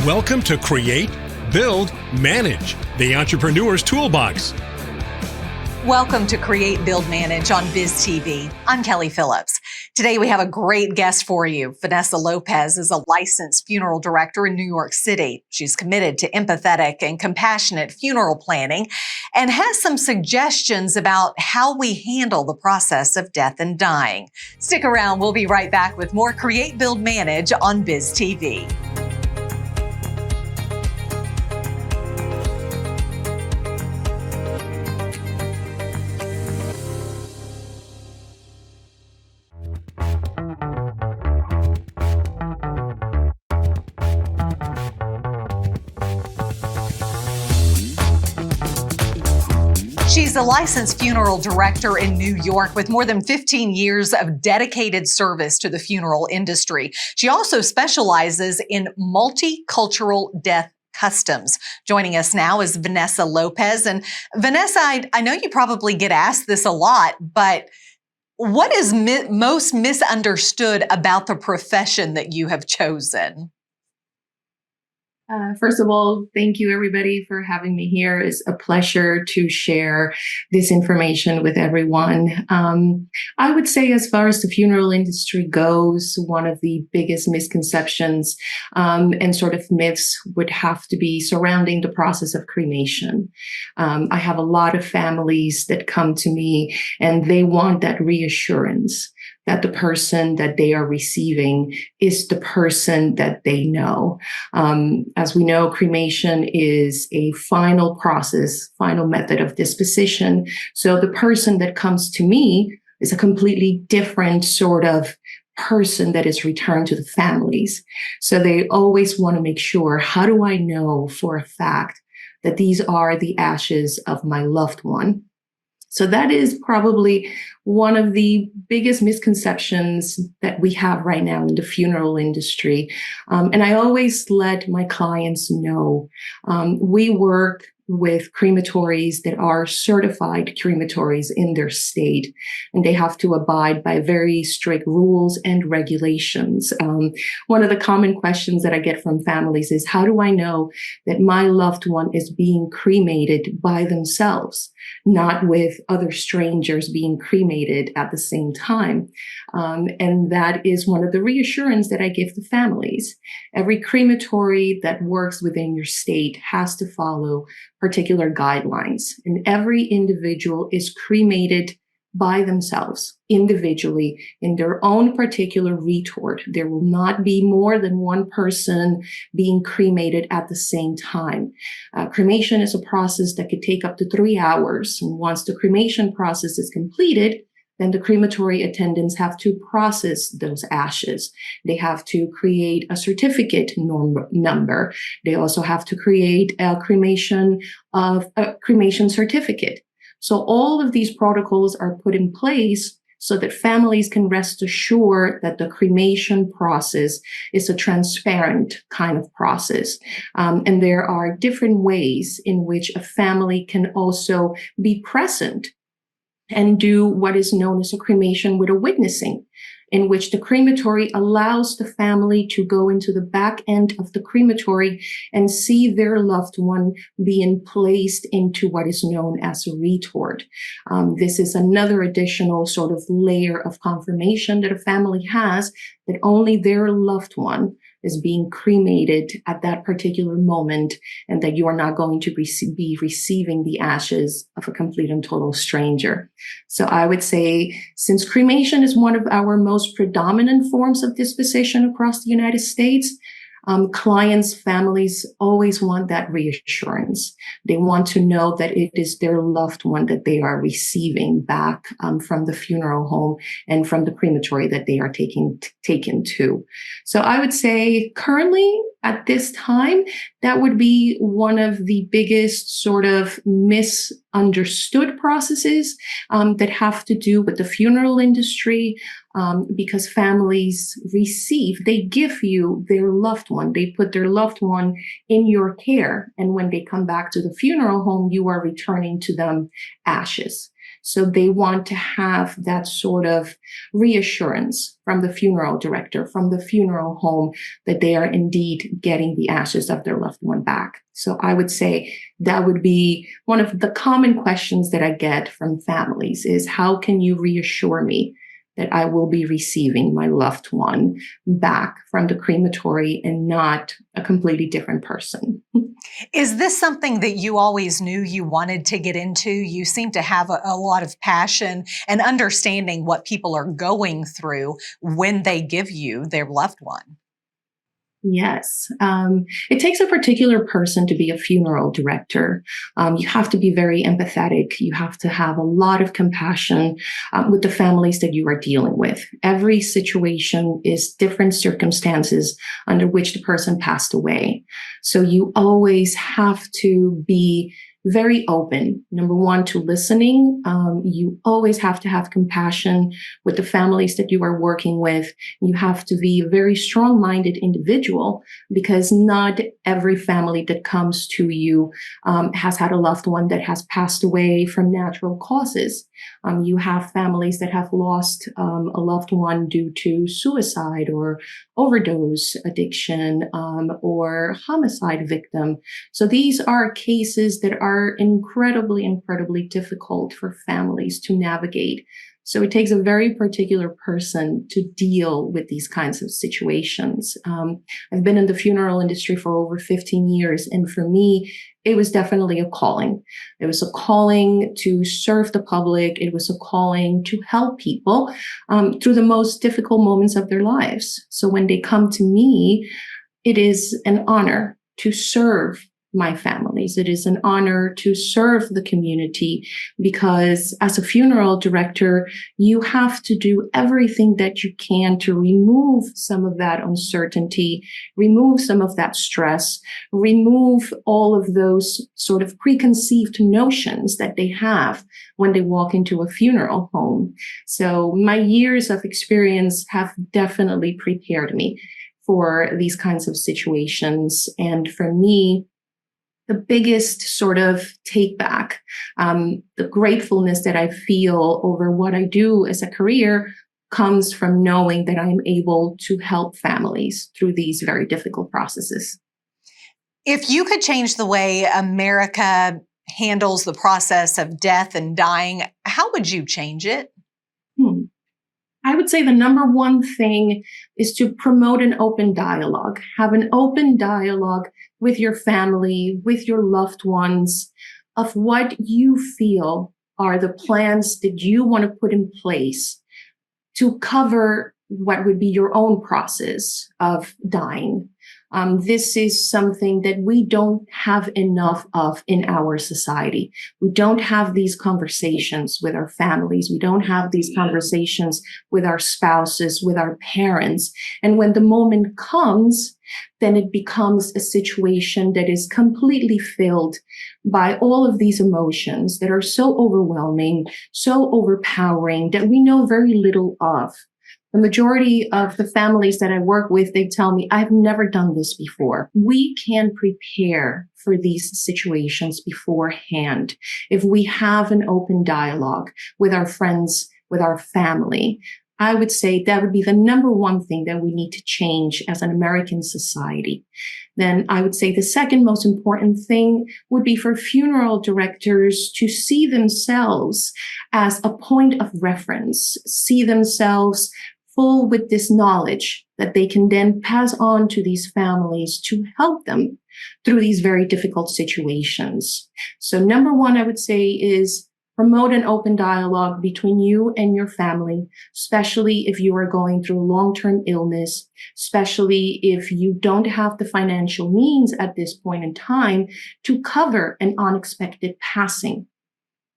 Welcome to Create, Build, Manage, the Entrepreneur's Toolbox. Welcome to Create, Build, Manage on BizTV. I'm Kelly Phillips. Today we have a great guest for you. Vanessa Lopez is a licensed funeral director in New York City. She's committed to empathetic and compassionate funeral planning and has some suggestions about how we handle the process of death and dying. Stick around. We'll be right back with more Create, Build, Manage on BizTV. She's a licensed funeral director in New York with more than 15 years of dedicated service to the funeral industry. She also specializes in multicultural death customs. Joining us now is Vanessa Lopez. And Vanessa, I know you probably get asked this a lot, but what is most misunderstood about the profession that you have chosen? First of all, thank you everybody for having me here. It's a pleasure to share this information with everyone. I would say as far as the funeral industry goes, one of the biggest misconceptions and sort of myths would have to be surrounding the process of cremation. I have a lot of families that come to me and they want that reassurance that the person that they are receiving is the person that they know. As we know, cremation is a final process, final method of disposition. So the person that comes to me is a completely different sort of person that is returned to the families. So they always want to make sure, how do I know for a fact that these are the ashes of my loved one? So that is probably one of the biggest misconceptions that we have right now in the funeral industry. And I always let my clients know, we work with crematories that are certified crematories in their state, and they have to abide by very strict rules and regulations. One of the common questions that I get from families is, how do I know that my loved one is being cremated by themselves, not with other strangers being cremated at the same time? And that is one of the reassurance that I give to families. Every crematory that works within your state has to follow particular guidelines, and every individual is cremated by themselves, individually, in their own particular retort. There will not be more than one person being cremated at the same time. Cremation is a process that could take up to 3 hours. And once the cremation process is completed, then the crematory attendants have to process those ashes. They have to create a certificate number. They also have to create a cremation certificate. So all of these protocols are put in place so that families can rest assured that the cremation process is a transparent kind of process. And there are different ways in which a family can also be present and do what is known as a cremation with a witnessing, in which the crematory allows the family to go into the back end of the crematory and see their loved one being placed into what is known as a retort. This is another additional sort of layer of confirmation that a family has that only their loved one is being cremated at that particular moment, and that you are not going to be receiving the ashes of a complete and total stranger. So I would say, since cremation is one of our most predominant forms of disposition across the United States, clients, families always want that reassurance. They want to know that it is their loved one that they are receiving back from the funeral home and from the crematory that they are taken to. So I would say currently at this time, that would be one of the biggest sort of misunderstood processes that have to do with the funeral industry. because families they give you their loved one. They put their loved one in your care. And when they come back to the funeral home, you are returning to them ashes. So they want to have that sort of reassurance from the funeral director, from the funeral home, that they are indeed getting the ashes of their loved one back. So I would say that would be one of the common questions that I get from families is, how can you reassure me that I will be receiving my loved one back from the crematory and not a completely different person? Is this something that you always knew you wanted to get into? You seem to have a lot of passion and understanding what people are going through when they give you their loved one. Yes. It takes a particular person to be a funeral director. You have to be very empathetic. You have to have a lot of compassion with the families that you are dealing with. Every situation is different circumstances under which the person passed away. So you always have to be very open. Number one, to listening. You always have to have compassion with the families that you are working with. You have to be a very strong-minded individual, because not every family that comes to you has had a loved one that has passed away from natural causes. You have families that have lost a loved one due to suicide or overdose addiction or homicide victim. So these are cases that are incredibly, incredibly difficult for families to navigate. So it takes a very particular person to deal with these kinds of situations. I've been in the funeral industry for over 15 years. And for me, it was definitely a calling. It was a calling to serve the public. It was a calling to help people through the most difficult moments of their lives. So when they come to me, it is an honor to serve my families. It is an honor to serve the community, because as a funeral director, you have to do everything that you can to remove some of that uncertainty, remove some of that stress, remove all of those sort of preconceived notions that they have when they walk into a funeral home. So my years of experience have definitely prepared me for these kinds of situations. And for me, the biggest sort of take back, the gratefulness that I feel over what I do as a career, comes from knowing that I'm able to help families through these very difficult processes. If you could change the way America handles the process of death and dying, how would you change it? I would say the number one thing is to promote an open dialogue. Have an open dialogue with your family, with your loved ones, of what you feel are the plans that you want to put in place to cover what would be your own process of dying. This is something that we don't have enough of in our society. We don't have these conversations with our families. We don't have these conversations with our spouses, with our parents. And when the moment comes, then it becomes a situation that is completely filled by all of these emotions that are so overwhelming, so overpowering, that we know very little of. The majority of the families that I work with, they tell me, I've never done this before. We can prepare for these situations beforehand if we have an open dialogue with our friends, with our family. I would say that would be the number one thing that we need to change as an American society. Then I would say the second most important thing would be for funeral directors to see themselves as a point of reference, see themselves full with this knowledge that they can then pass on to these families to help them through these very difficult situations. So number one, I would say, is promote an open dialogue between you and your family, especially if you are going through long-term illness, especially if you don't have the financial means at this point in time to cover an unexpected passing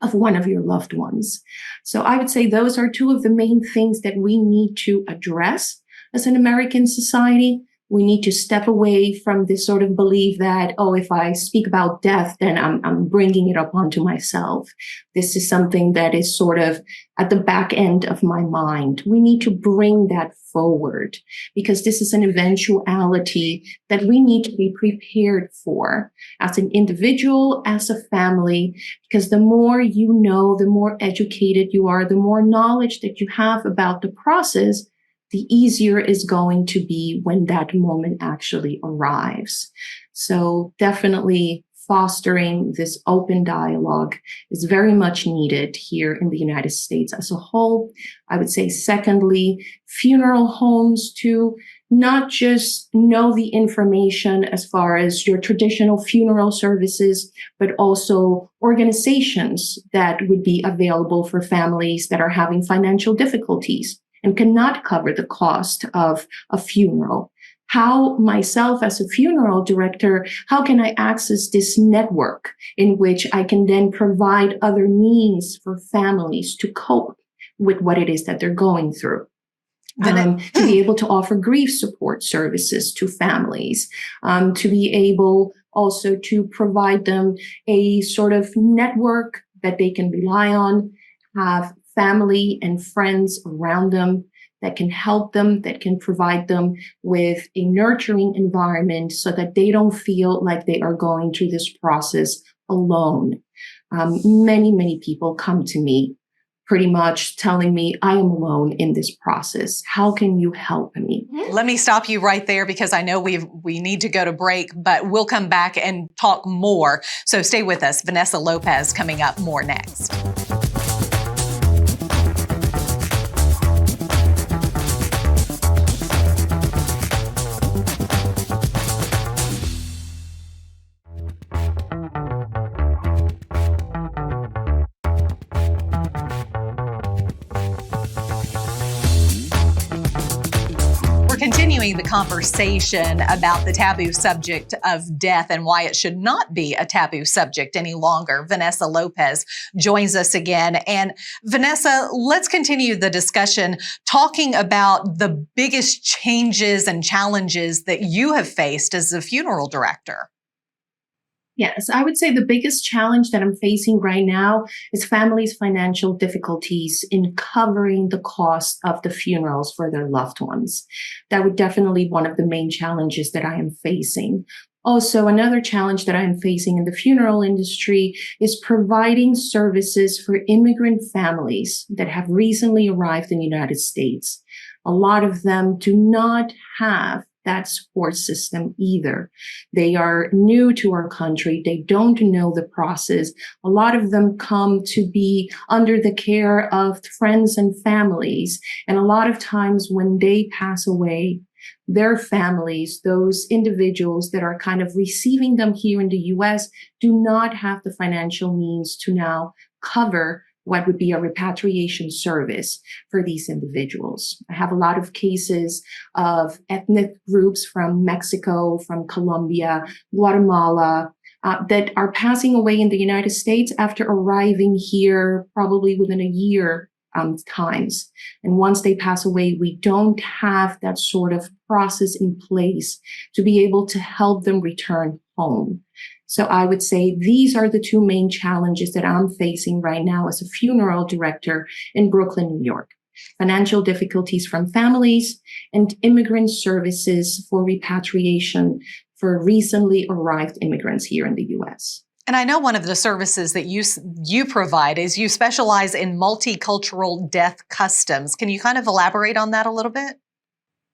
of one of your loved ones. So I would say those are two of the main things that we need to address as an American society. We need to step away from this sort of belief that, oh, if I speak about death, then I'm bringing it up onto myself. This is something that is sort of at the back end of my mind. We need to bring that forward because this is an eventuality that we need to be prepared for as an individual, as a family, because the more you know, the more educated you are, the more knowledge that you have about the process, the easier it's going to be when that moment actually arrives. So definitely fostering this open dialogue is very much needed here in the United States as a whole. I would say, secondly, funeral homes to not just know the information as far as your traditional funeral services, but also organizations that would be available for families that are having financial difficulties and cannot cover the cost of a funeral. How myself as a funeral director, how can I access this network in which I can then provide other means for families to cope with what it is that they're going through? To be able to offer grief support services to families, to be able also to provide them a sort of network that they can rely on, have family and friends around them that can help them, that can provide them with a nurturing environment so that they don't feel like they are going through this process alone. Many people come to me pretty much telling me, I am alone in this process. How can you help me? Let me stop you right there because I know we need to go to break, but we'll come back and talk more. So stay with us. Vanessa Lopez coming up more next. Continuing the conversation about the taboo subject of death and why it should not be a taboo subject any longer. Vanessa Lopez joins us again. And Vanessa, let's continue the discussion talking about the biggest changes and challenges that you have faced as a funeral director. Yes, I would say the biggest challenge that I'm facing right now is families' financial difficulties in covering the cost of the funerals for their loved ones. That would definitely be one of the main challenges that I am facing. Also, another challenge that I'm facing in the funeral industry is providing services for immigrant families that have recently arrived in the United States. A lot of them do not have that support system either. They are new to our country. They don't know the process. A lot of them come to be under the care of friends and families. And a lot of times when they pass away, their families, those individuals that are kind of receiving them here in the US, do not have the financial means to now cover what would be a repatriation service for these individuals. I have a lot of cases of ethnic groups from Mexico, from Colombia, Guatemala, that are passing away in the United States after arriving here probably within a year times. And once they pass away, we don't have that sort of process in place to be able to help them return home. So I would say these are the two main challenges that I'm facing right now as a funeral director in Brooklyn, New York. Financial difficulties from families and immigrant services for repatriation for recently arrived immigrants here in the U.S. And I know one of the services that you provide is you specialize in multicultural death customs. Can you kind of elaborate on that a little bit?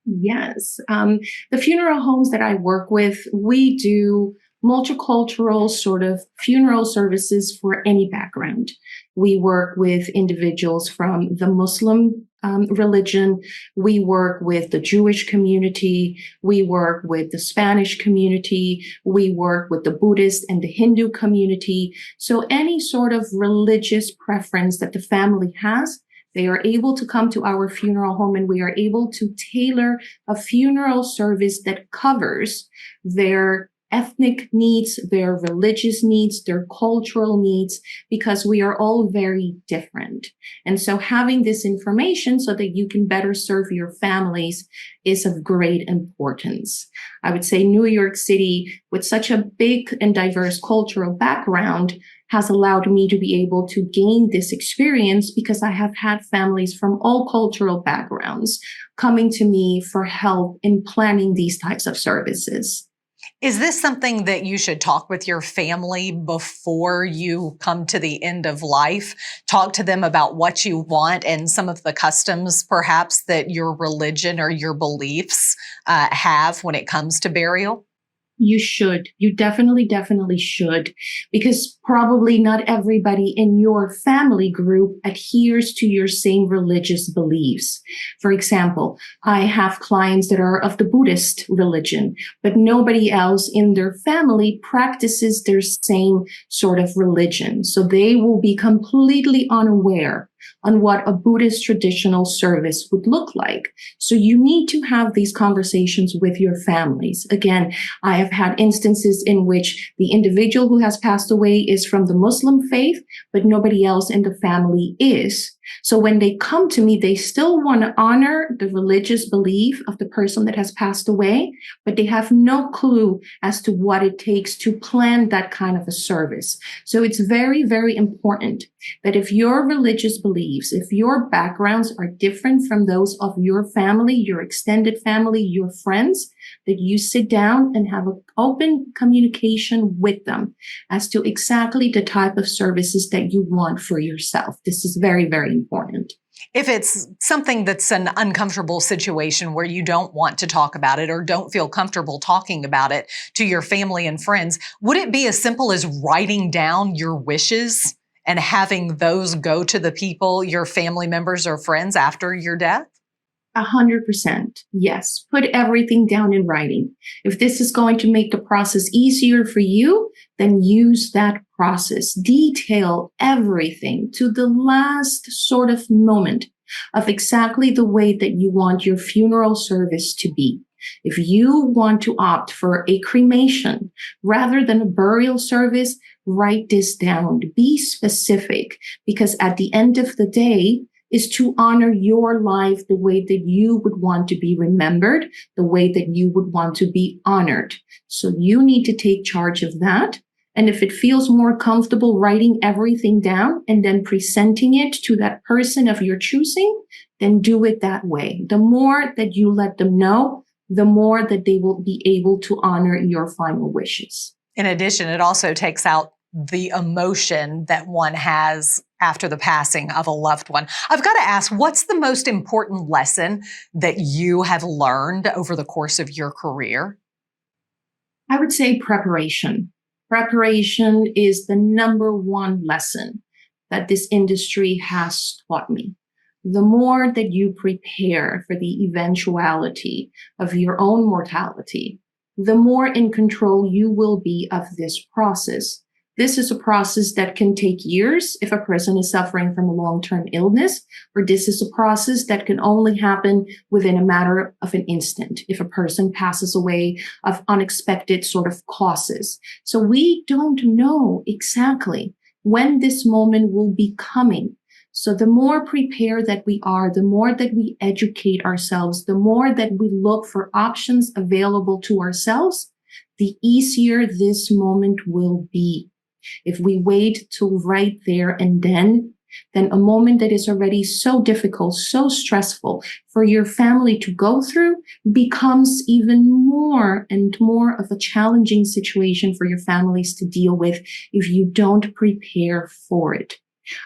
Yes. The funeral homes that I work with, we do multicultural sort of funeral services for any background. We work with individuals from the Muslim religion. We work with the Jewish community. We work with the Spanish community. We work with the Buddhist and the Hindu community. So any sort of religious preference that the family has, they are able to come to our funeral home and we are able to tailor a funeral service that covers their ethnic needs, their religious needs, their cultural needs, because we are all very different. And so having this information so that you can better serve your families is of great importance. I would say New York City, with such a big and diverse cultural background, has allowed me to be able to gain this experience because I have had families from all cultural backgrounds coming to me for help in planning these types of services. Is this something that you should talk with your family before you come to the end of life? Talk to them about what you want and some of the customs, perhaps, that your religion or your beliefs have when it comes to burial? You should. You definitely should, because probably not everybody in your family group adheres to your same religious beliefs. For example, I have clients that are of the Buddhist religion, but nobody else in their family practices their same sort of religion. So they will be completely unaware on what a Buddhist traditional service would look like. So you need to have these conversations with your families. Again, I have had instances in which the individual who has passed away is from the Muslim faith, but nobody else in the family is. So when they come to me, they still want to honor the religious belief of the person that has passed away, but they have no clue as to what it takes to plan that kind of a service. So it's very important that if your religious beliefs, if your backgrounds are different from those of your family, your extended family, your friends, that you sit down and have an open communication with them as to exactly the type of services that you want for yourself. This is very important. If it's something that's an uncomfortable situation where you don't want to talk about it or don't feel comfortable talking about it to your family and friends, would it be as simple as writing down your wishes and having those go to the people, your family members or friends after your death? 100%. Yes. Put everything down in writing. If this is going to make the process easier for you, then use that process. Detail everything to the last sort of moment of exactly the way that you want your funeral service to be. If you want to opt for a cremation rather than a burial service, write this down. Be specific, because at the end of the day, is to honor your life the way that you would want to be remembered, the way that you would want to be honored. So you need to take charge of that. And if it feels more comfortable writing everything down and then presenting it to that person of your choosing, then do it that way. The more that you let them know, the more that they will be able to honor your final wishes. In addition, it also takes out the emotion that one has after the passing of a loved one. I've got to ask, what's the most important lesson that you have learned over the course of your career? I would say preparation. Preparation is the number one lesson that this industry has taught me. The more that you prepare for the eventuality of your own mortality, the more in control you will be of this process. This is a process that can take years if a person is suffering from a long-term illness, or this is a process that can only happen within a matter of an instant if a person passes away of unexpected sort of causes. So we don't know exactly when this moment will be coming. So the more prepared that we are, the more that we educate ourselves, the more that we look for options available to ourselves, the easier this moment will be. If we wait till right there and then a moment that is already so difficult, so stressful for your family to go through becomes even more and more of a challenging situation for your families to deal with if you don't prepare for it.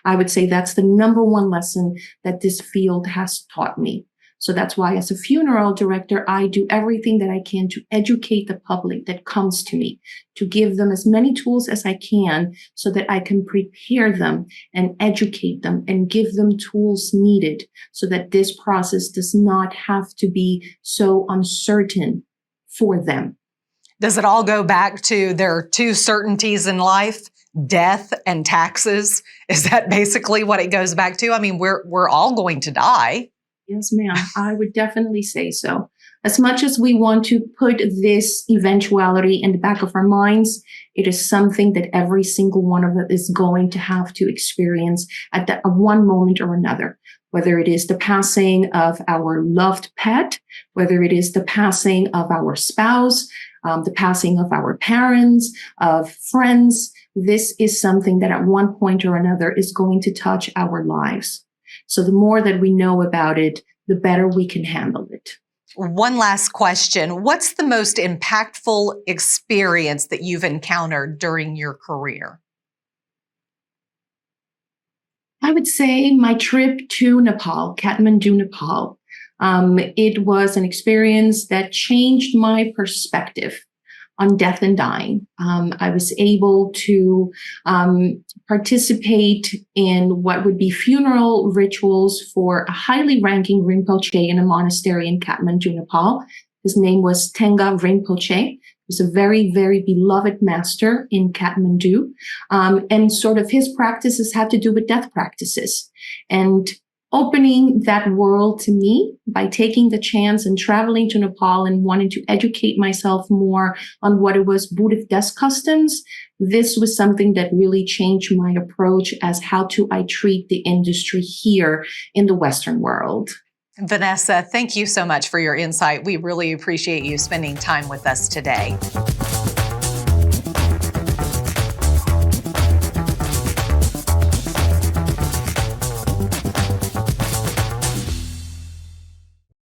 I would say that's the number one lesson that this field has taught me. So that's why as a funeral director, I do everything that I can to educate the public that comes to me, to give them as many tools as I can so that I can prepare them and educate them and give them tools needed so that this process does not have to be so uncertain for them. Does it all go back to there are two certainties in life, death and taxes? Is that basically what it goes back to? I mean, we're all going to die. Yes, ma'am. I would definitely say so. As much as we want to put this eventuality in the back of our minds, it is something that every single one of us is going to have to experience at one moment or another. Whether it is the passing of our loved pet, whether it is the passing of our spouse, the passing of our parents, of friends, this is something that at one point or another is going to touch our lives. So the more that we know about it, the better we can handle it. One last question. What's the most impactful experience that you've encountered during your career? I would say my trip to Nepal, Kathmandu, Nepal. It was an experience that changed my perspective on death and dying. I was able to participate in what would be funeral rituals for a highly ranking Rinpoche in a monastery in Kathmandu, Nepal. His name was Tenga Rinpoche. He was a very, very beloved master in Kathmandu. And sort of his practices had to do with death practices. And opening that world to me by taking the chance and traveling to Nepal and wanting to educate myself more on what it was Buddhist death customs, this was something that really changed my approach as how I treat the industry here in the Western world. Vanessa, thank you so much for your insight. We really appreciate you spending time with us today.